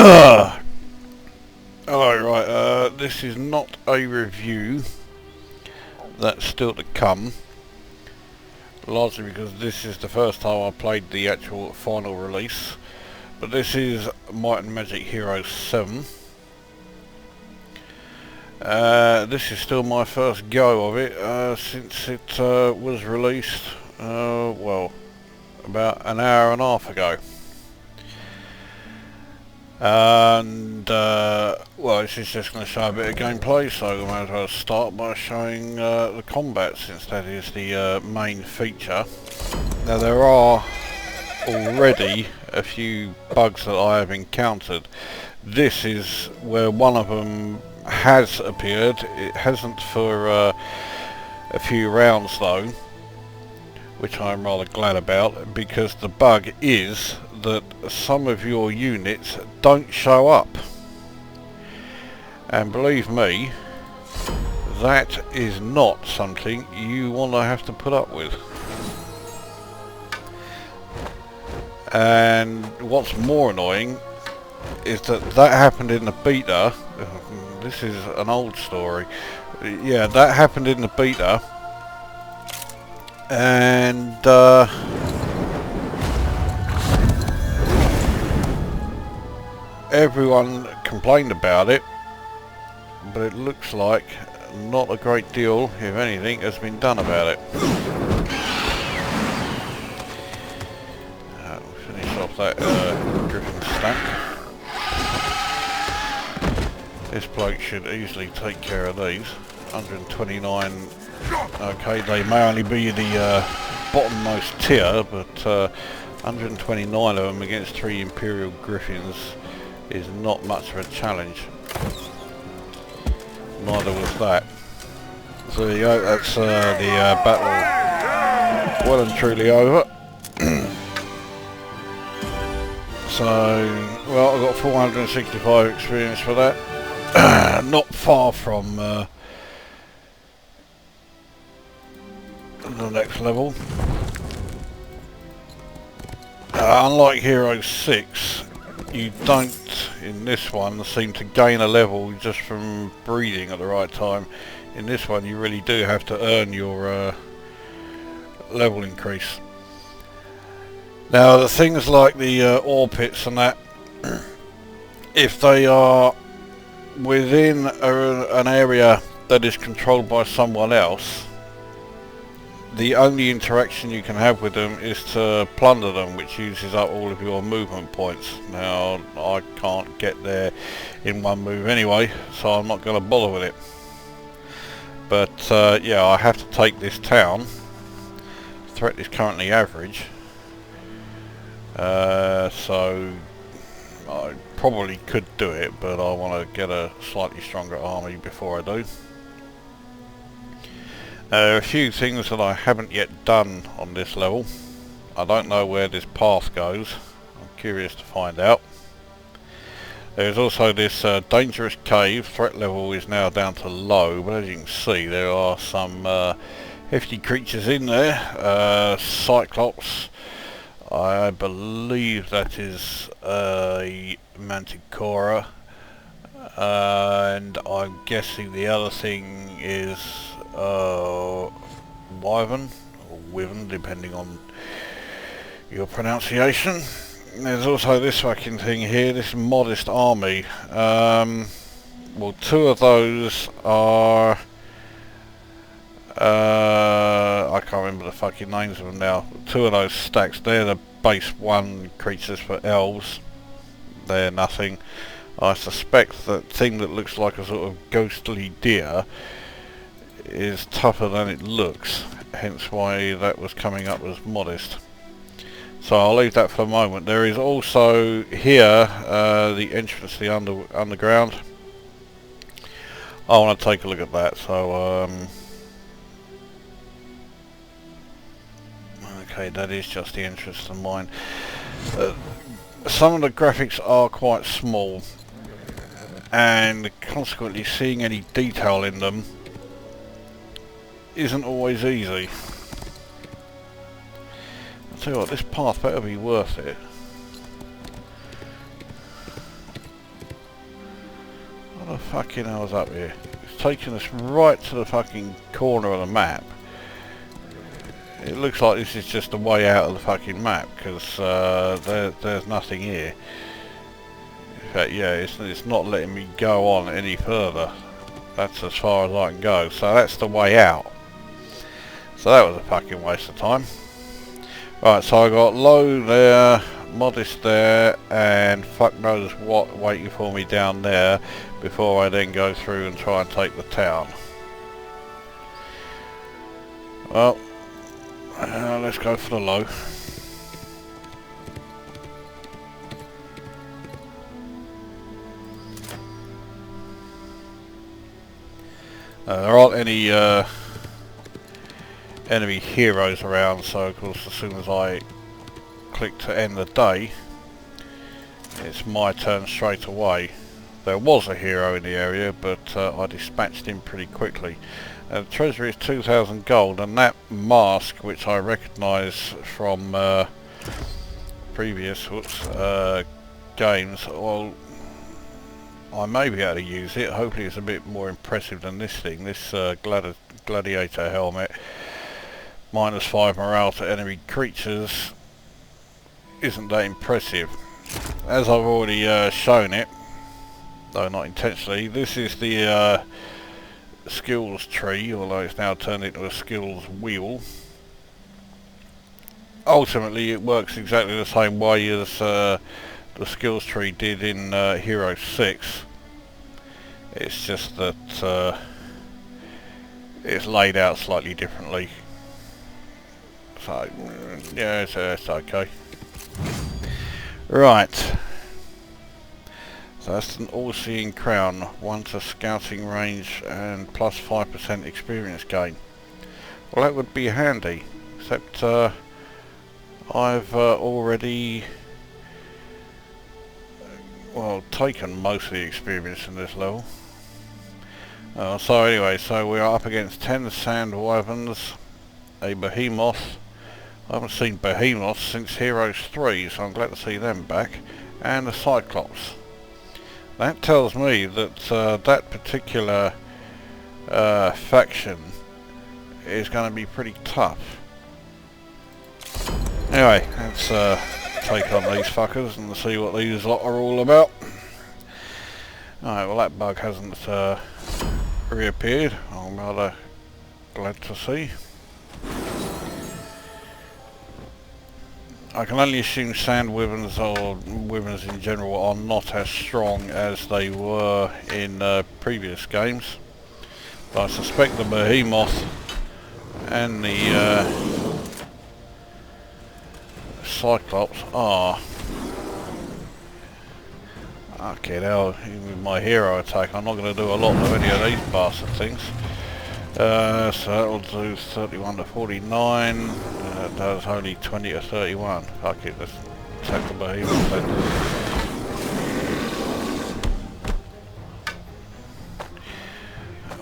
Hello, right, this is not a review, that's still to come, largely because this is the first time I played the actual final release, but this is Might Magic Heroes VII. This is still my first go of it, since it was released, well, about an hour and a half ago. And well, this is just going to show a bit of gameplay, so I might as well start by showing the combat, since that is the main feature. Now, there are already a few bugs that I have encountered. This is where one of them has appeared. It hasn't for a few rounds though, which I'm rather glad about, because the bug is that some of your units don't show up, and believe me, that is not something you want to have to put up with. And what's more annoying is that happened in the beta. This is an old story. Yeah, that happened in the beta, and everyone complained about it, but it looks like not a great deal, if anything, has been done about it. We'll finish off that Griffin stack. This bloke should easily take care of these. 129. Okay, they may only be the bottommost tier, but 129 of them against 3 Imperial Griffins is not much of a challenge. Neither was that. So there you go, that's the battle well and truly over. So, well, I've got 465 experience for that. Not far from the next level. Unlike Heroes 6, you don't, in this one, seem to gain a level just from breeding at the right time. In this one, you really do have to earn your level increase. Now, the things like the ore pits and that, if they are within an area that is controlled by someone else, the only interaction you can have with them is to plunder them, which uses up all of your movement points. Now, I can't get there in one move anyway, so I'm not going to bother with it. But yeah, I have to take this town. Threat is currently average, so I probably could do it, but I want to get a slightly stronger army before I do. A few things that I haven't yet done on this level. I don't know where this path goes. I'm curious to find out. There's also this dangerous cave. Threat level is now down to low, but as you can see, there are some hefty creatures in there. Cyclops. I believe that is a Manticora. And I'm guessing the other thing is Wyvern, or Wyvern, depending on your pronunciation. There's also this fucking thing here, this modest army. Well, 2 of those are I can't remember the fucking names of them now. 2 of those stacks, they're the base 1 creatures for elves. They're nothing. I suspect that thing that looks like a sort of ghostly deer is tougher than it looks, hence why that was coming up as modest. So I'll leave that for the moment. There is also here the entrance to the underground. I want to take a look at that, so okay, that is just the entrance to mine. Some of the graphics are quite small, and consequently seeing any detail in them isn't always easy. I'll tell you what, this path better be worth it. fucking hell's up here? It's taking us right to the fucking corner of the map. It looks like this is just a way out of the fucking map, because there's nothing here. In fact, yeah, it's not letting me go on any further. That's as far as I can go, so that's the way out. So that was a fucking waste of time. Right, so I got low there, modest there, and fuck knows what waiting for me down there before I then go through and try and take the town. Well, let's go for the low. There aren't any enemy heroes around, so of course as soon as I click to end the day, it's my turn straight away. There was a hero in the area, but I dispatched him pretty quickly. The treasury is 2,000 gold, and that mask, which I recognise from previous games, well, I may be able to use it. Hopefully it's a bit more impressive than this thing. This gladiator helmet, -5 morale to enemy creatures, isn't that impressive. As I've already shown it, though not intentionally, this is the skills tree, although it's now turned into a skills wheel. Ultimately it works exactly the same way as the skills tree did in Hero 6. It's just that it's laid out slightly differently. So yeah, it's okay. Right. So that's an all-seeing crown, 1 to scouting range and plus 5% experience gain. Well, that would be handy, except I've already taken most of the experience in this level. So anyway, so we are up against 10 sand wyverns, a behemoth. I haven't seen behemoths since Heroes 3, so I'm glad to see them back, and a cyclops. That tells me that that particular faction is going to be pretty tough. Anyway, let's take on these fuckers and see what these lot are all about. Alright, well that bug hasn't reappeared. I'm rather glad to see. I can only assume sand wyverns or wyverns in general are not as strong as they were in previous games. But I suspect the behemoth and the cyclops are. Okay, now even with my hero attack I'm not going to do a lot of any of these bastard things. So that'll do 31 to 49, that does only 20 to 31. Fuck it, let's attack the behemoth then.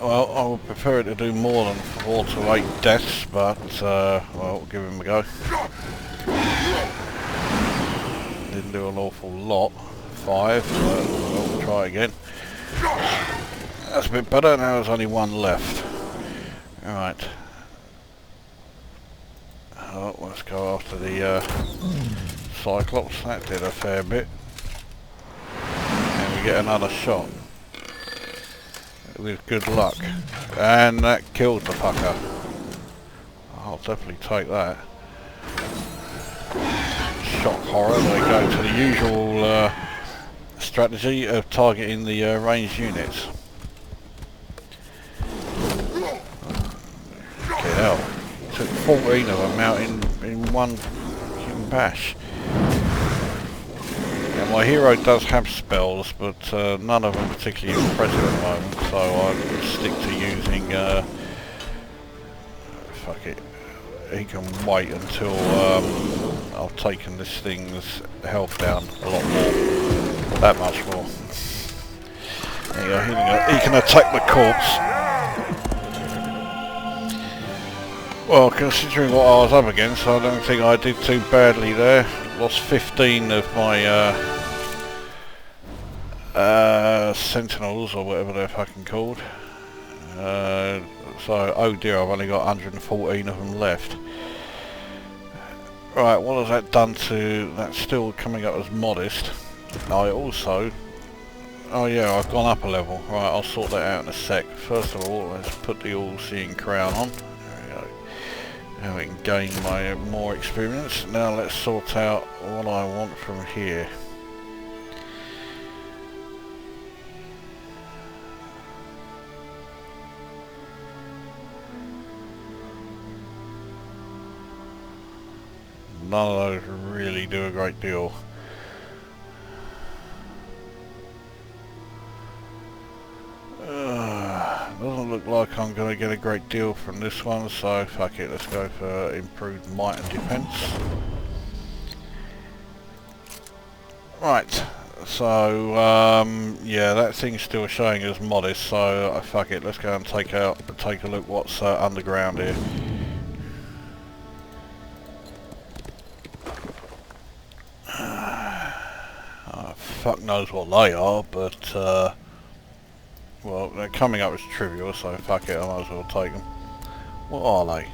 Well, I would prefer it to do more than 4 to 8 deaths, but well, we'll give him a go. Didn't do an awful lot. 5, but we'll try again. That's a bit better, now there's only 1 left. Alright. Oh, let's go after the cyclops. That did a fair bit. And we get another shot. With good luck. And that killed the fucker. I'll definitely take that. Shock horror. They go to the usual strategy of targeting the ranged units. Hell, took 14 of them out in one bash. Now my hero does have spells, but none of them particularly impressive at the moment, so I would stick to using fuck it, he can wait until I've taken this thing's health down a lot more, that much more. There you go, he can attack the corpse. Well, considering what I was up against, I don't think I did too badly there. Lost 15 of my Sentinels or whatever they're fucking called. So, oh dear, I've only got 114 of them left. Right, what has that done to... That's still coming up as modest. I also... Oh yeah, I've gone up a level. Right, I'll sort that out in a sec. First of all, let's put the all-seeing crown on. There we go. Now we can gain my more experience. Now let's sort out what I want from here. None of those really do a great deal. Doesn't look like I'm going to get a great deal from this one, so fuck it, let's go for improved might and defense. Right, so yeah, that thing's still showing as modest, so fuck it, let's go and take a look what's underground here. Fuck knows what they are, but well, they're coming up as trivial, so fuck it, I might as well take them. What are they?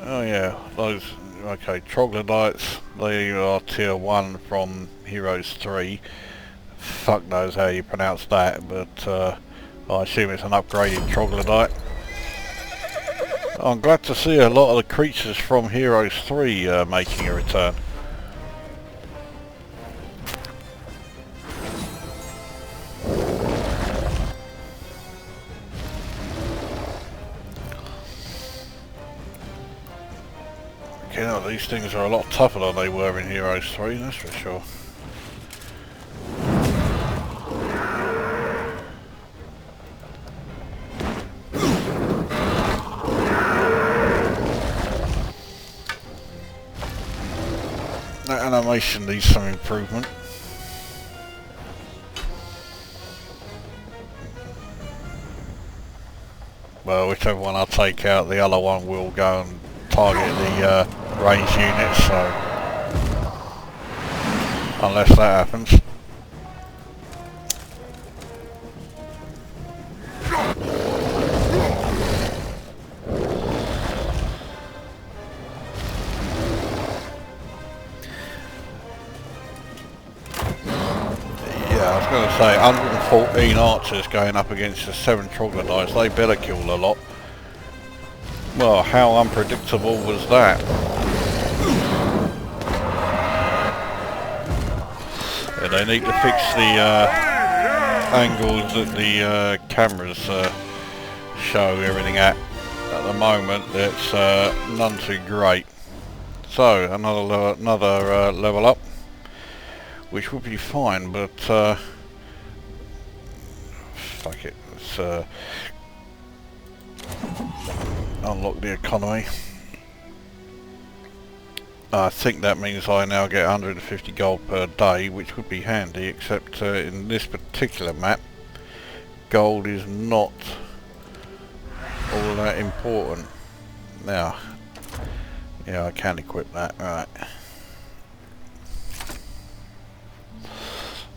Oh yeah, those, okay, troglodytes, they are tier 1 from Heroes 3. Fuck knows how you pronounce that, but I assume it's an upgraded troglodyte. I'm glad to see a lot of the creatures from Heroes 3 making a return. You know, these things are a lot tougher than they were in Heroes 3, that's for sure. That animation needs some improvement. Well, whichever one I take out, the other one will go and target the range units, so unless that happens. Yeah, I was going to say 114 archers going up against the 7 troglodytes, they better kill a lot. Well, how unpredictable was that? Yeah, they need to fix the angles that the cameras show everything at. At the moment, it's none too great. So, another level up, which would be fine, but fuck it. Let's unlock the economy. I think that means I now get 150 gold per day, which would be handy, except in this particular map, gold is not all that important. Now, yeah, I can equip that, right.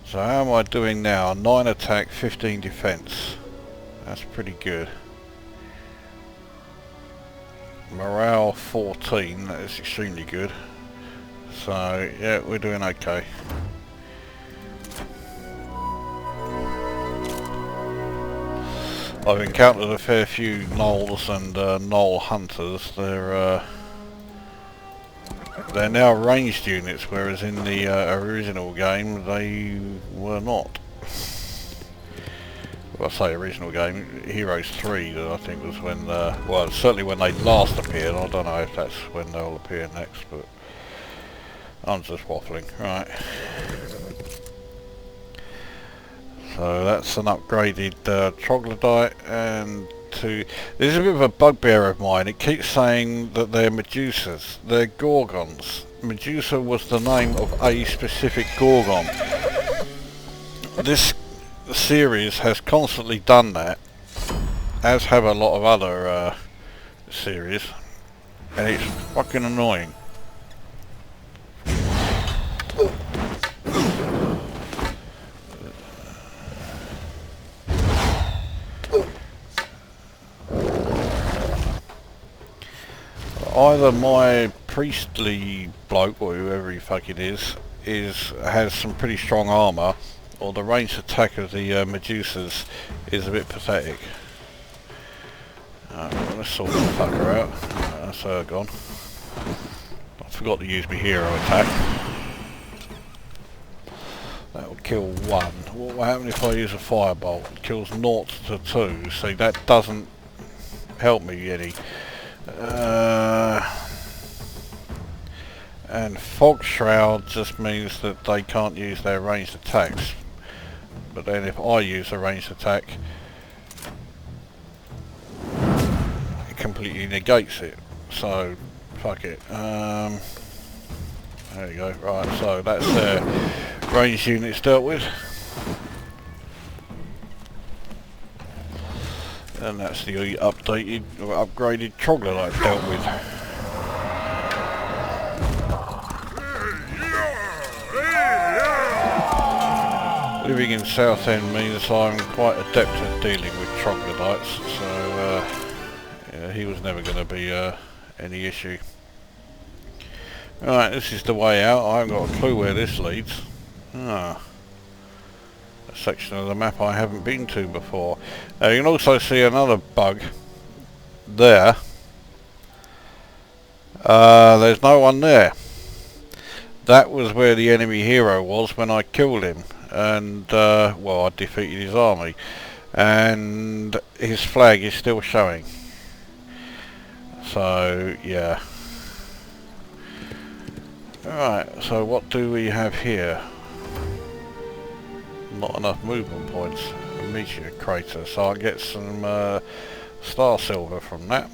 So how am I doing now? 9 attack, 15 defense. That's pretty good. Morale 14, that is extremely good. So yeah, we're doing okay. I've encountered a fair few gnolls and gnoll hunters. They're now ranged units, whereas in the original game they were not. Well, I say original game, Heroes 3, I think was when, well, certainly when they last appeared. I don't know if that's when they'll appear next, but I'm just waffling. Right. So that's an upgraded troglodyte, and this is a bit of a bugbear of mine. It keeps saying that they're Medusas. They're Gorgons. Medusa was the name of a specific Gorgon. This series has constantly done that, as have a lot of other series, and it's fucking annoying. either my priestly bloke, or whoever he fucking has some pretty strong armour, or the ranged attack of the Medusas is a bit pathetic. Let's sort the fucker out. That's her gone. I forgot to use my hero attack. That will kill one. What will happen if I use a firebolt? It kills 0 to 2. See, that doesn't help me any. And Fog Shroud just means that they can't use their ranged attacks. But then if I use a ranged attack, it completely negates it. So, fuck it. There you go. Right, so that's their ranged units dealt with. And that's the updated or upgraded troglodyte dealt with. Living in Southend means I'm quite adept at dealing with troglodytes, so yeah, he was never going to be any issue. Right, this is the way out. I haven't got a clue where this leads. A section of the map I haven't been to before. You can also see another bug there. There's no one there. That was where the enemy hero was when I killed him. And well, I defeated his army, and his flag is still showing. So yeah. Alright, so what do we have here? Not enough movement points. A meteor crater, so I'll get some star silver from that.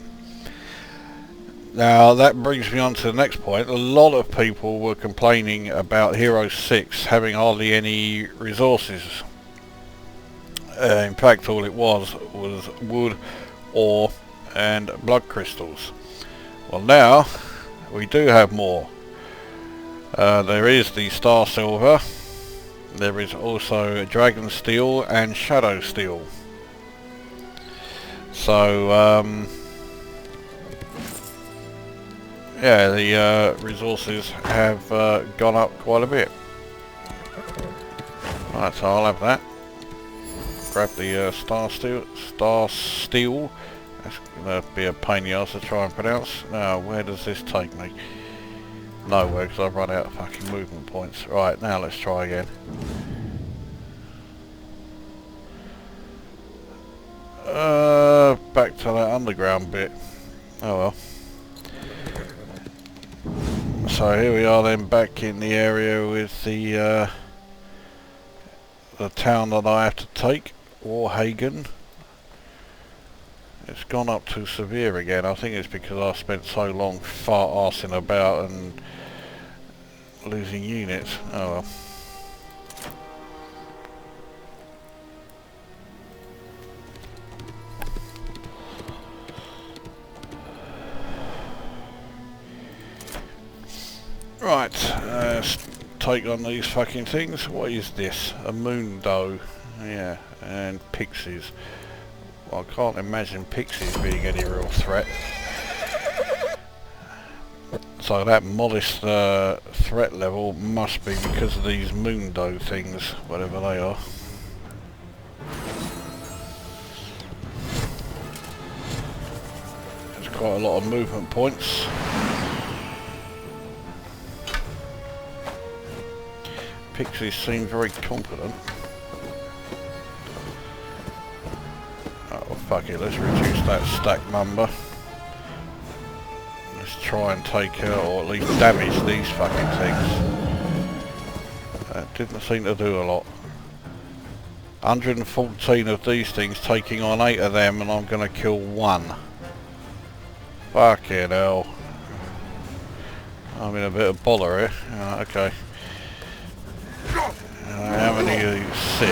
Now that brings me on to the next point. A lot of people were complaining about Heroes 6 having hardly any resources. In fact, all it was wood, ore and blood crystals. Well, now we do have more. There is the star silver. There is also dragon steel and shadow steel. So yeah, the resources have gone up quite a bit. Right, so I'll have that. Grab the star steel. That's going to be a pain in the arse to try and pronounce. Now, where does this take me? Nowhere, because I've run out of fucking movement points. Right, now let's try again. Back to that underground bit. Oh well. So here we are then, back in the area with the town that I have to take, Warhagen. It's gone up to severe again. I think it's because I spent so long fart-arsing about and losing units. Oh well. Right, let's take on these fucking things. What is this? A moon doe. Yeah, and pixies. Well, I can't imagine pixies being any real threat. So that modest threat level must be because of these moon doe things, whatever they are. There's quite a lot of movement points. Pixies seem very confident. Oh fuck it, let's reduce that stack number. Let's try and take out, or at least damage these fucking things. That didn't seem to do a lot. 114 of these things taking on 8 of them, and I'm gonna kill 1. Fucking hell. I'm in a bit of bother here. Okay. How many of these? 6.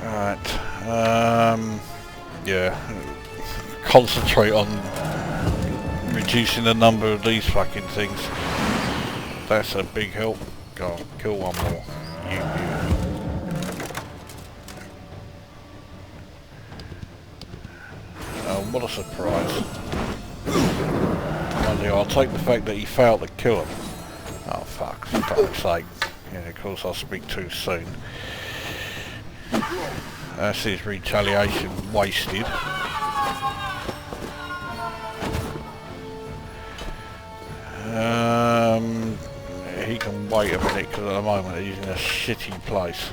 Right. Yeah. Concentrate on reducing the number of these fucking things. That's a big help. Go on, kill one more. You. what a surprise. I'll take the fact that he failed to kill him. Oh fuck, for fuck's sake. Yeah, of course I speak too soon. That's his retaliation wasted. He can wait a minute because at the moment he's in a shitty place.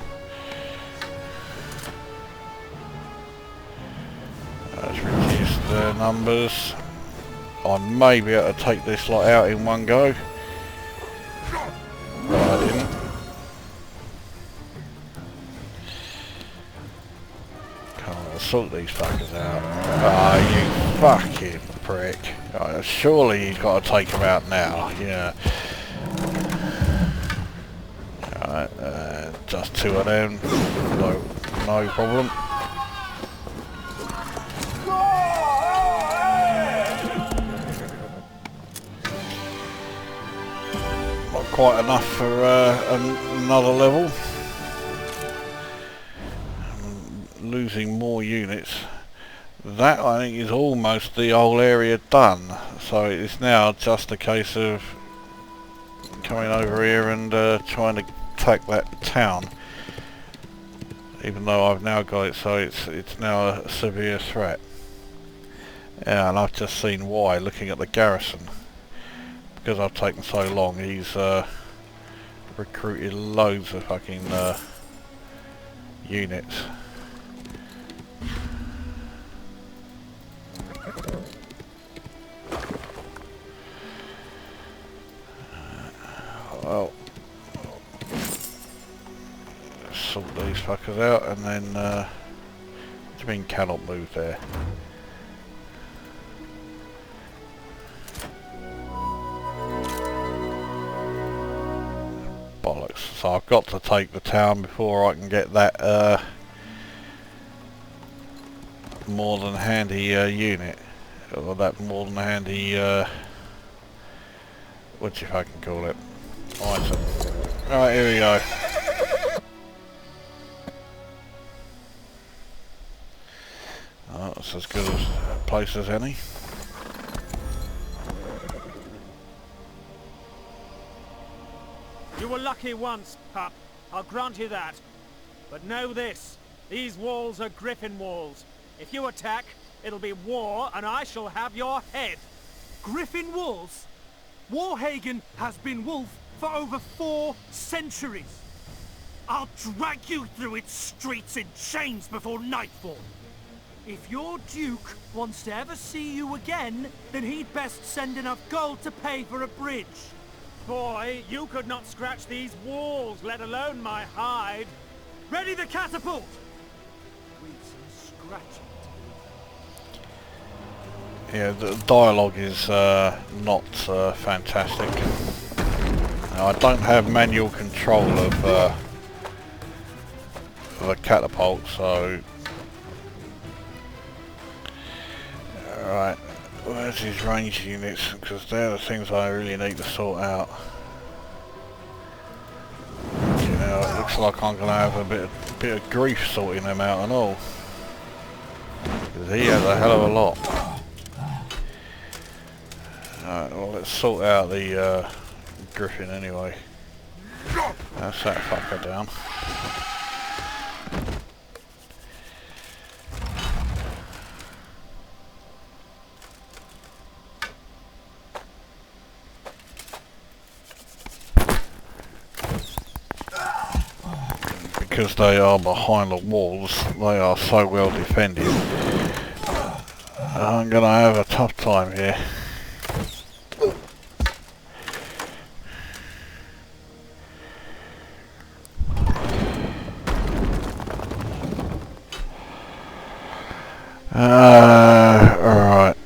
Let's reduce the numbers. I may be able to take this lot out in one go. But I didn't. Come on, sort these fuckers out. Ah, you fucking prick. Surely he's got to take them out now. Yeah. Alright, just two of them. No problem. Not quite enough for another level. I'm losing more units. That I think is almost the whole area done. So it's now just a case of coming over here and trying to attack that town. Even though I've now got it, so it's now a severe threat. Yeah, and I've just seen why, looking at the garrison. Because I've taken so long, he's recruited loads of fucking units. Well, sort these fuckers out, and then what do you mean cannot move there? Bollocks. So I've got to take the town before I can get that more than handy unit, or that more than handy what you fucking call it, item. Right, here we go. Oh, that's as good a place as any. You were lucky once, pup. I'll grant you that. But know this. These walls are Griffin walls. If you attack, it'll be war and I shall have your head. Griffin walls? Warhagen has been wolf for over 4 centuries. I'll drag you through its streets in chains before nightfall. If your Duke wants to ever see you again, then he'd best send enough gold to pay for a bridge. Boy, you could not scratch these walls, let alone my hide. Ready the catapult! With some scratching. Yeah, the dialogue is not fantastic. Now, I don't have manual control of a catapult, so... Alright, where's his range units? Because they're the things I really need to sort out. You know, it looks like I'm going to have a bit of grief sorting them out and all. Because he has a hell of a lot. Alright, well let's sort out the Griffin anyway. That's that fucker down. Because they are behind the walls, they are so well defended. I'm gonna have a tough time here. Alright.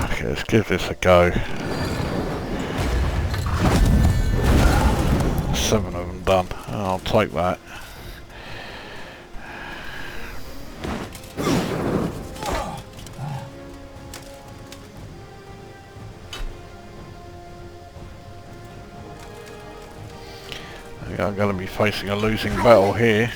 Okay, let's give this a go. 7 of them done. I'll take that. Yeah, I'm going to be facing a losing battle here.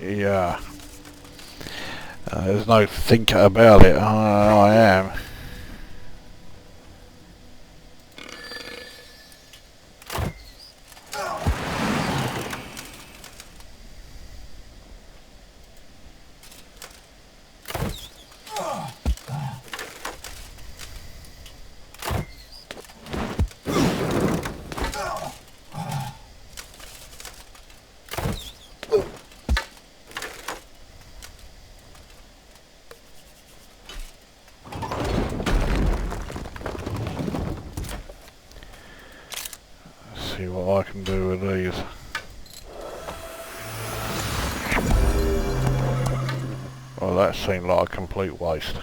Yeah. There's no thinking about it. I am. See what I can do with these. Well, that seemed like a complete waste.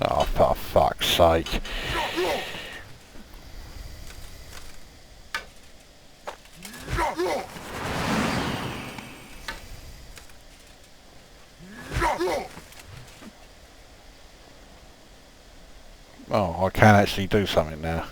Oh, for fuck's sake. Oh, I can actually do something now.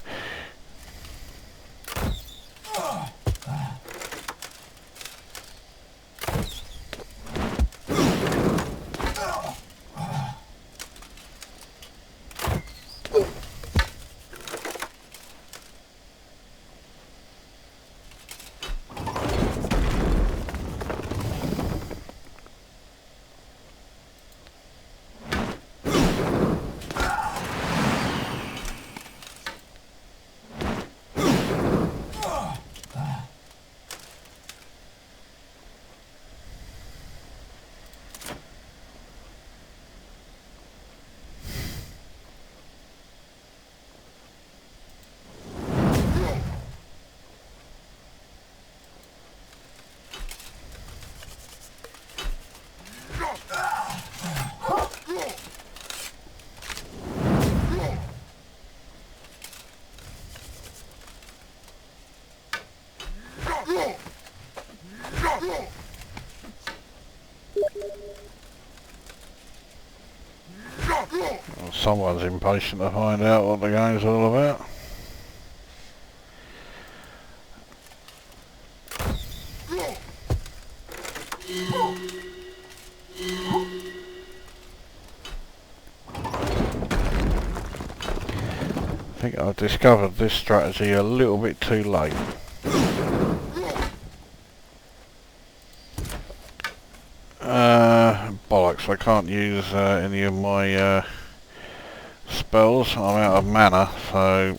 Well, someone's impatient to find out what the game's all about. I think I discovered this strategy a little bit too late. Bollocks, I can't use any of my spells. I'm out of mana, so...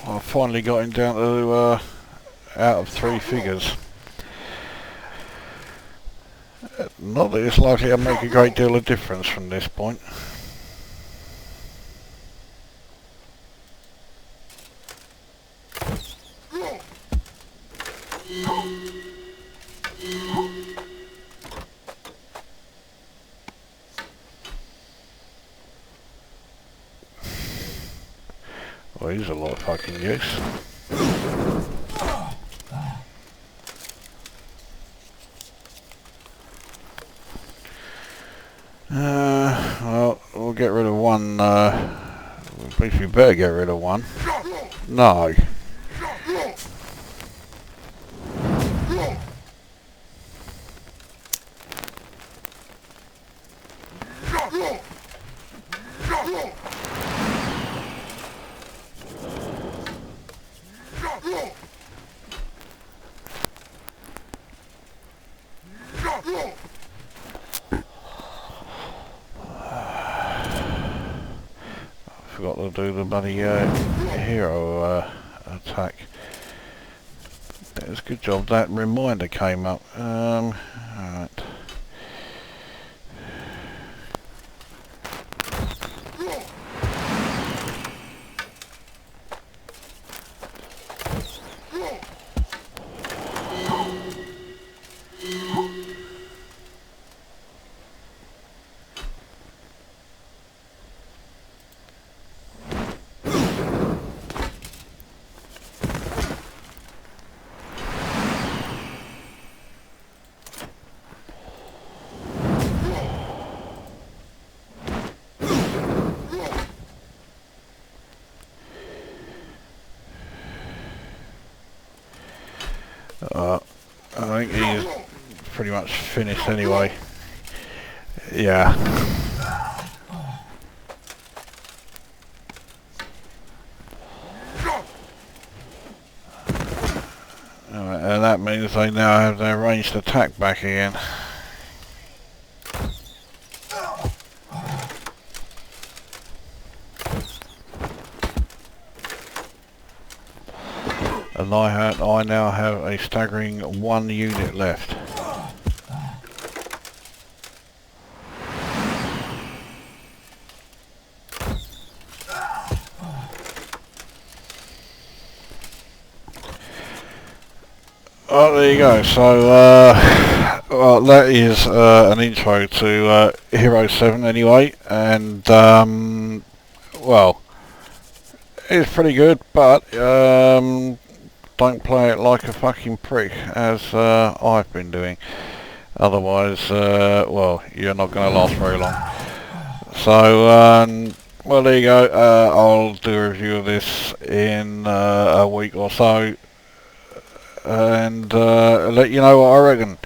I finally got him down to out of 3 figures. Not that it's likely to make a great deal of difference from this point. Well, he's a lot of fucking use. Well, we'll get rid of one, at least we better get rid of one. No. still do the bloody hero attack. That was a good job. That reminder came up. Alright. I think he's pretty much finished anyway. Yeah. Alright, and that means they now have their ranged attack back again. And I now have a staggering 1 unit left. Oh, there you go. So, well, that is an intro to Heroes 7 anyway, and well, it's pretty good, but don't play it like a fucking prick, as I've been doing. Otherwise, well, you're not going to last very long. So, well, there you go. I'll do a review of this in a week or so, and let you know what I reckon.